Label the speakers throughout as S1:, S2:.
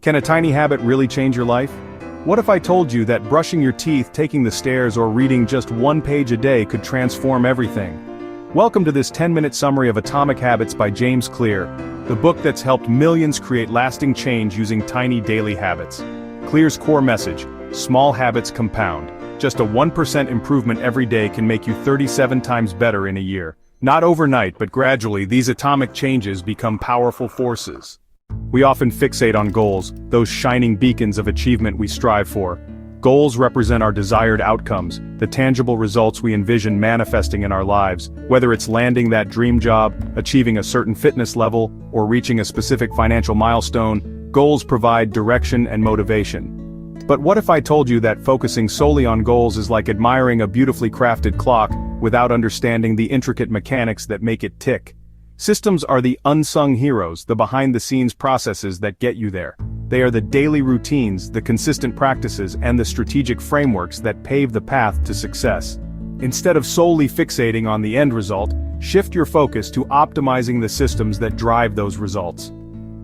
S1: Can a tiny habit really change your life? What if I told you that brushing your teeth, taking the stairs, or reading just one page a day could transform everything? Welcome to this 10-minute summary of Atomic Habits by James Clear, the book that's helped millions create lasting change using tiny daily habits. Clear's core message: small habits compound. Just a 1% improvement every day can make you 37 times better in a year. Not overnight, but gradually, these atomic changes become powerful forces. We often fixate on goals, those shining beacons of achievement we strive for. Goals represent our desired outcomes, the tangible results we envision manifesting in our lives, whether it's landing that dream job, achieving a certain fitness level, or reaching a specific financial milestone. Goals provide direction and motivation. But what if I told you that focusing solely on goals is like admiring a beautifully crafted clock without understanding the intricate mechanics that make it tick? Systems are the unsung heroes, the behind-the-scenes processes that get you there. They are the daily routines, the consistent practices, and the strategic frameworks that pave the path to success. Instead of solely fixating on the end result, shift your focus to optimizing the systems that drive those results.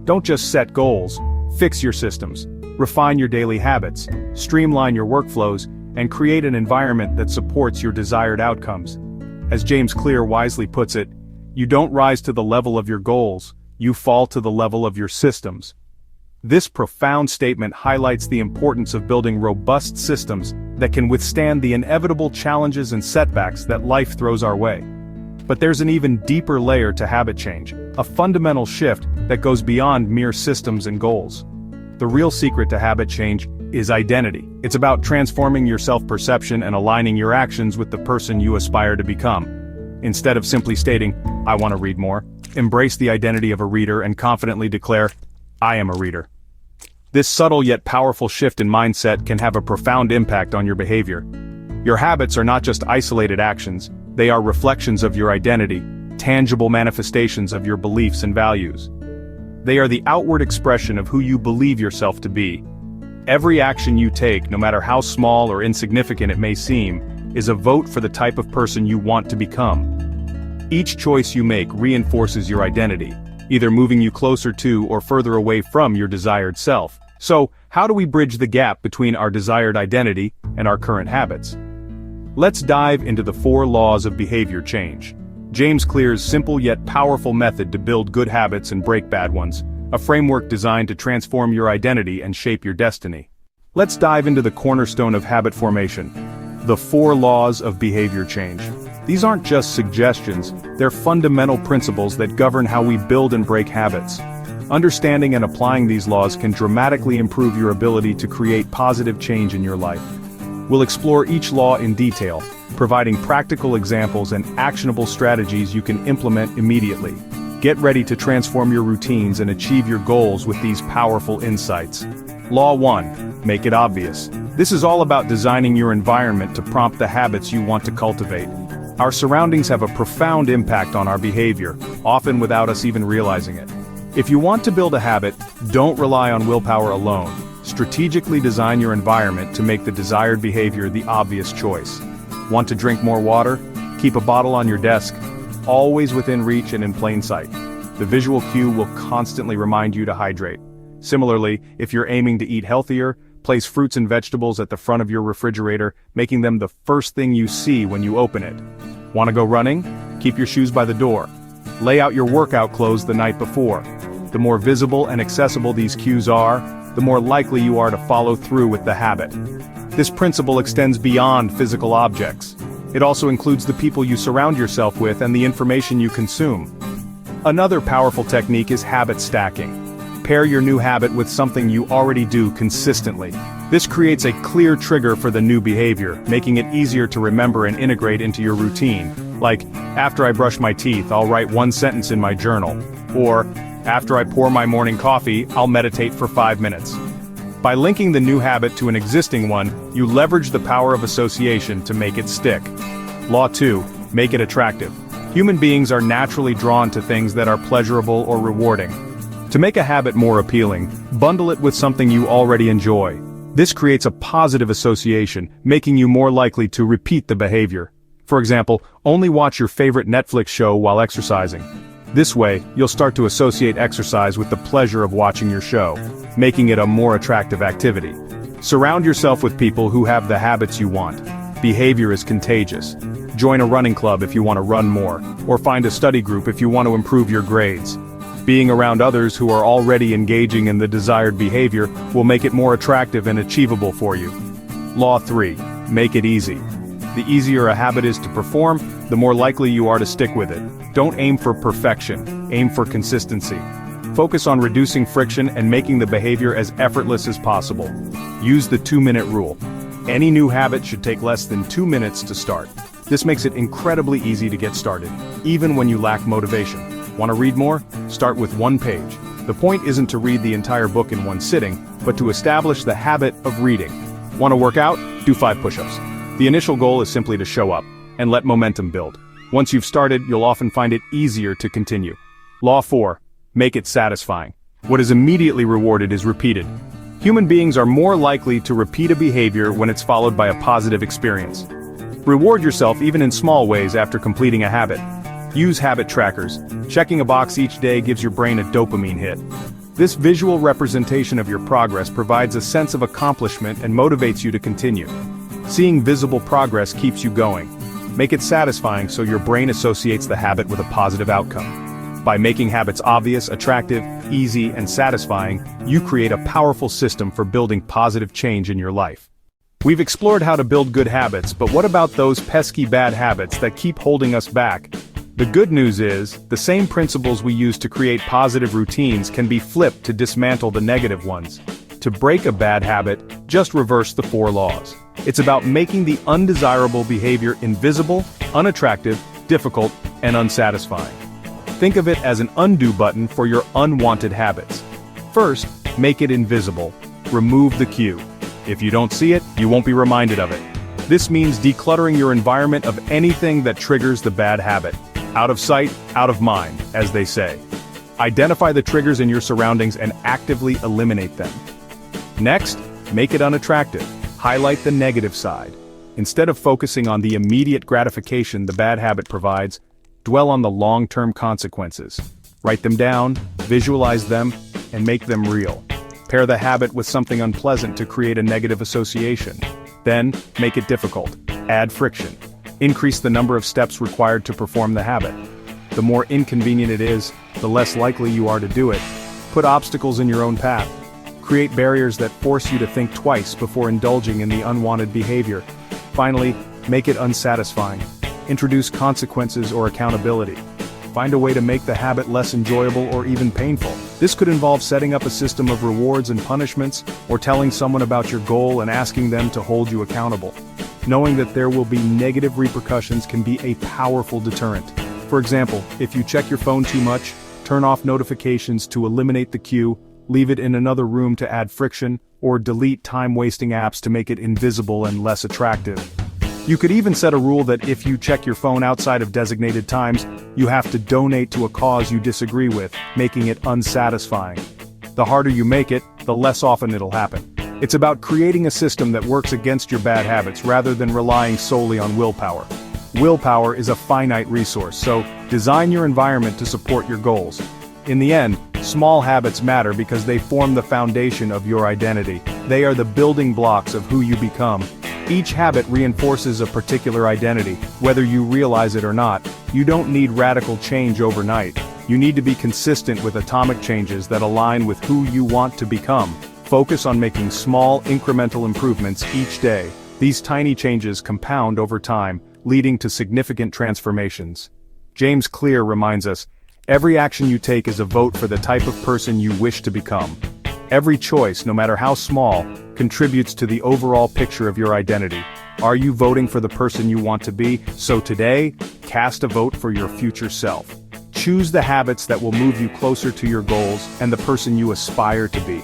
S1: Don't just set goals, fix your systems. Refine your daily habits, streamline your workflows, and create an environment that supports your desired outcomes. As James Clear wisely puts it, you don't rise to the level of your goals, you fall to the level of your systems. This profound statement highlights the importance of building robust systems that can withstand the inevitable challenges and setbacks that life throws our way. But there's an even deeper layer to habit change, a fundamental shift that goes beyond mere systems and goals. The real secret to habit change is identity. It's about transforming your self-perception and aligning your actions with the person you aspire to become. Instead of simply stating, "I want to read more," embrace the identity of a reader and confidently declare, "I am a reader." This subtle yet powerful shift in mindset can have a profound impact on your behavior. Your habits are not just isolated actions, they are reflections of your identity, tangible manifestations of your beliefs and values. They are the outward expression of who you believe yourself to be. Every action you take, no matter how small or insignificant it may seem, is a vote for the type of person you want to become. Each choice you make reinforces your identity, either moving you closer to or further away from your desired self. So, how do we bridge the gap between our desired identity and our current habits? Let's dive into the 4 laws of behavior change. James Clear's simple yet powerful method to build good habits and break bad ones, a framework designed to transform your identity and shape your destiny. Let's dive into the cornerstone of habit formation, the 4 laws of behavior change. These aren't just suggestions, they're fundamental principles that govern how we build and break habits. Understanding and applying these laws can dramatically improve your ability to create positive change in your life. We'll explore each law in detail, providing practical examples and actionable strategies you can implement immediately. Get ready to transform your routines and achieve your goals with these powerful insights. Law 1. Make it obvious. This is all about designing your environment to prompt the habits you want to cultivate. Our surroundings have a profound impact on our behavior, often without us even realizing it. If you want to build a habit, don't rely on willpower alone. Strategically design your environment to make the desired behavior the obvious choice. Want to drink more water? Keep a bottle on your desk, always within reach and in plain sight. The visual cue will constantly remind you to hydrate. Similarly, if you're aiming to eat healthier, place fruits and vegetables at the front of your refrigerator, making them the first thing you see when you open it. Want to go running? Keep your shoes by the door. Lay out your workout clothes the night before. The more visible and accessible these cues are, the more likely you are to follow through with the habit. This principle extends beyond physical objects. It also includes the people you surround yourself with and the information you consume. Another powerful technique is habit stacking. Pair your new habit with something you already do consistently. This creates a clear trigger for the new behavior, making it easier to remember and integrate into your routine. Like, after I brush my teeth, I'll write 1 sentence in my journal. Or, after I pour my morning coffee, I'll meditate for 5 minutes. By linking the new habit to an existing one, you leverage the power of association to make it stick. Law 2. Make it attractive. Human beings are naturally drawn to things that are pleasurable or rewarding. To make a habit more appealing, bundle it with something you already enjoy. This creates a positive association, making you more likely to repeat the behavior. For example, only watch your favorite Netflix show while exercising. This way, you'll start to associate exercise with the pleasure of watching your show, making it a more attractive activity. Surround yourself with people who have the habits you want. Behavior is contagious. Join a running club if you want to run more, or find a study group if you want to improve your grades. Being around others who are already engaging in the desired behavior will make it more attractive and achievable for you. Law 3. Make it easy. The easier a habit is to perform, the more likely you are to stick with it. Don't aim for perfection, aim for consistency. Focus on reducing friction and making the behavior as effortless as possible. Use the 2-minute rule. Any new habit should take less than 2 minutes to start. This makes it incredibly easy to get started, even when you lack motivation. Want to read more? Start with 1 page. The point isn't to read the entire book in one sitting, but to establish the habit of reading. Want to work out? Do 5 push-ups. The initial goal is simply to show up, and let momentum build. Once you've started, you'll often find it easier to continue. Law 4. Make it satisfying. What is immediately rewarded is repeated. Human beings are more likely to repeat a behavior when it's followed by a positive experience. Reward yourself even in small ways after completing a habit. Use habit trackers. Checking a box each day gives your brain a dopamine hit. This visual representation of your progress provides a sense of accomplishment and motivates you to continue. Seeing visible progress keeps you going. Make it satisfying so your brain associates the habit with a positive outcome. By making habits obvious, attractive, easy, and satisfying, you create a powerful system for building positive change in your life. We've explored how to build good habits, but what about those pesky bad habits that keep holding us back? The good news is, the same principles we use to create positive routines can be flipped to dismantle the negative ones. To break a bad habit, just reverse the 4 laws. It's about making the undesirable behavior invisible, unattractive, difficult, and unsatisfying. Think of it as an undo button for your unwanted habits. First, make it invisible. Remove the cue. If you don't see it, you won't be reminded of it. This means decluttering your environment of anything that triggers the bad habit. Out of sight, out of mind, as they say. Identify the triggers in your surroundings and actively eliminate them. Next, make it unattractive. Highlight the negative side. Instead of focusing on the immediate gratification the bad habit provides, dwell on the long-term consequences. Write them down, visualize them, and make them real. Pair the habit with something unpleasant to create a negative association. Then, make it difficult. Add friction. Increase the number of steps required to perform the habit. The more inconvenient it is, the less likely you are to do it. Put obstacles in your own path. Create barriers that force you to think twice before indulging in the unwanted behavior. Finally, make it unsatisfying. Introduce consequences or accountability. Find a way to make the habit less enjoyable or even painful. This could involve setting up a system of rewards and punishments, or telling someone about your goal and asking them to hold you accountable. Knowing that there will be negative repercussions can be a powerful deterrent. For example, if you check your phone too much, turn off notifications to eliminate the cue, leave it in another room to add friction, or delete time-wasting apps to make it invisible and less attractive. You could even set a rule that if you check your phone outside of designated times, you have to donate to a cause you disagree with, making it unsatisfying. The harder you make it, the less often it'll happen. It's about creating a system that works against your bad habits rather than relying solely on willpower. Willpower is a finite resource, so design your environment to support your goals. In the end, small habits matter because they form the foundation of your identity. They are the building blocks of who you become. Each habit reinforces a particular identity, whether you realize it or not. You don't need radical change overnight. You need to be consistent with atomic changes that align with who you want to become. Focus on making small, incremental improvements each day. These tiny changes compound over time, leading to significant transformations. James Clear reminds us, every action you take is a vote for the type of person you wish to become. Every choice, no matter how small, contributes to the overall picture of your identity. Are you voting for the person you want to be? So today, cast a vote for your future self. Choose the habits that will move you closer to your goals and the person you aspire to be.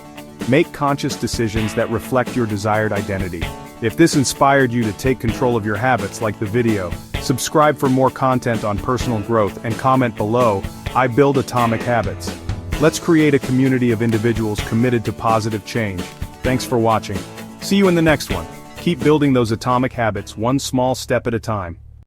S1: Make conscious decisions that reflect your desired identity. If this inspired you to take control of your habits like the video, subscribe for more content on personal growth and comment below, I build atomic habits. Let's create a community of individuals committed to positive change. Thanks for watching. See you in the next one. Keep building those atomic habits one small step at a time.